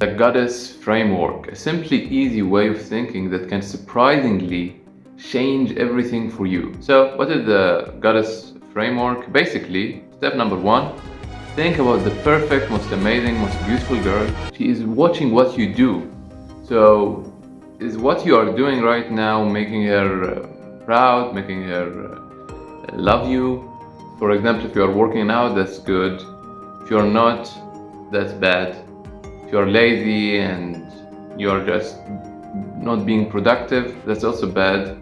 The goddess framework, a simply easy way of thinking that can surprisingly change everything for you. So what is the goddess framework? Basically, step number one, think about the perfect, most amazing, most beautiful girl. She is watching what you do. So is what you are doing right now making her proud, making her love you? For example, if you are working out, that's good. If you're not, that's bad. If you're lazy and you're just not being productive, that's also bad.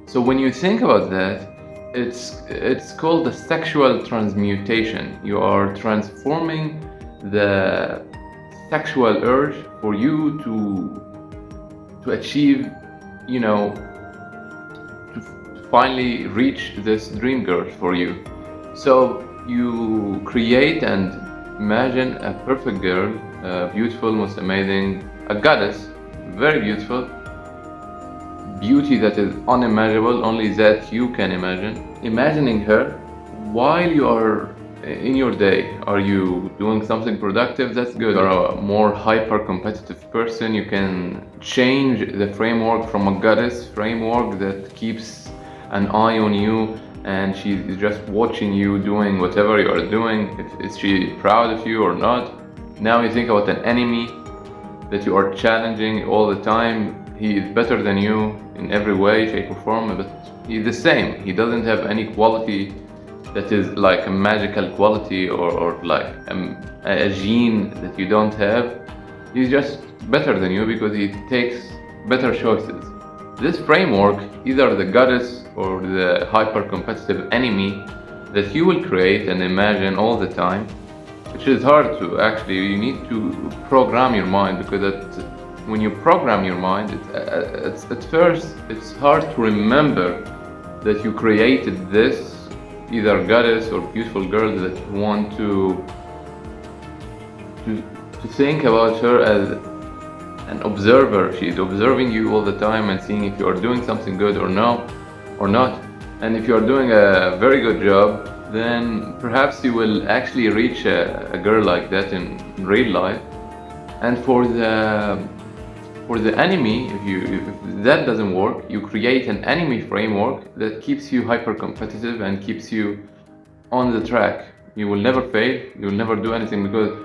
So when you think about that, it's called the sexual transmutation. You are transforming the sexual urge for you to achieve, to finally reach this dream girl for you. So you create and imagine a perfect girl, beautiful, most amazing, a goddess, very beautiful, beauty that is unimaginable, only that you can imagine. Imagining her while you are in your day. Are you doing something productive? That's good. If you're a more hyper competitive person, you can change the framework from a goddess framework that keeps an eye on you and she's just watching you doing whatever you are doing. Is she proud of you or not? Now you think about an enemy that you are challenging all the time. He is better than you in every way, shape or form, but he's the same. He doesn't have any quality that is like a magical quality or like a gene that you don't have. He's just better than you because he takes better choices. This framework, either the goddess or the hyper-competitive enemy that you will create and imagine all the time, which is hard to actually, you need to program your mind, because when you program your mind, at first it's hard to remember that you created this either goddess or beautiful girl that you want to think about her as an observer. She's observing you all the time and seeing if you are doing something good or no, or not. And if you are doing a very good job, then perhaps you will actually reach a girl like that in real life. And for the enemy, if that doesn't work, you create an enemy framework that keeps you hyper competitive and keeps you on the track. You will never fail, you will never do anything, because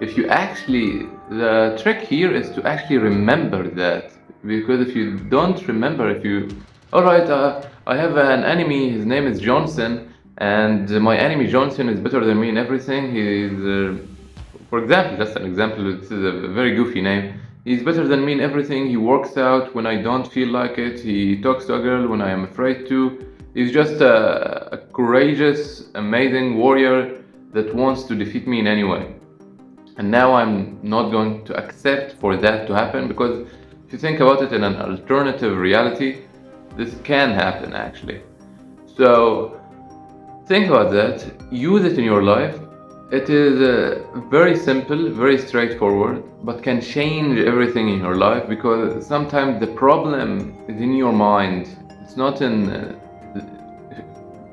if you actually, the trick here is to actually remember that. Because if you don't remember, alright, I have an enemy, his name is Johnson, and my enemy Johnson is better than me in everything. For example, just an example, this is a very goofy name. He's better than me in everything. He works out when I don't feel like it. He talks to a girl when I am afraid to. He's just a courageous, amazing warrior that wants to defeat me in any way. And now I'm not going to accept for that to happen, because if you think about it in an alternative reality, this can happen actually. So think about that, use it in your life. It is very simple, very straightforward, but can change everything in your life, because sometimes the problem is in your mind. It's not in...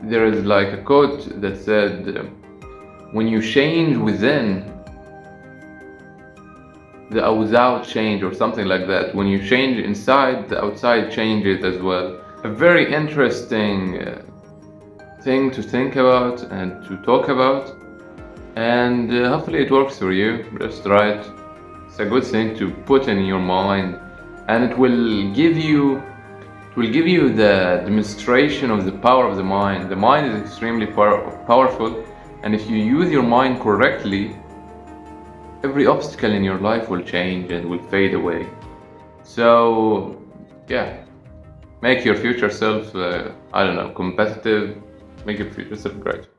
there is like a quote that said, when you change within, the outside change, or something like that. When you change inside, the outside changes as well. A very interesting thing to think about and to talk about. And hopefully it works for you. Just try it. It's a good thing to put in your mind, and it will give you the demonstration of the power of the mind. The mind is extremely powerful, and if you use your mind correctly, every obstacle in your life will change and will fade away. So yeah, make your future self, competitive. Make your future self great.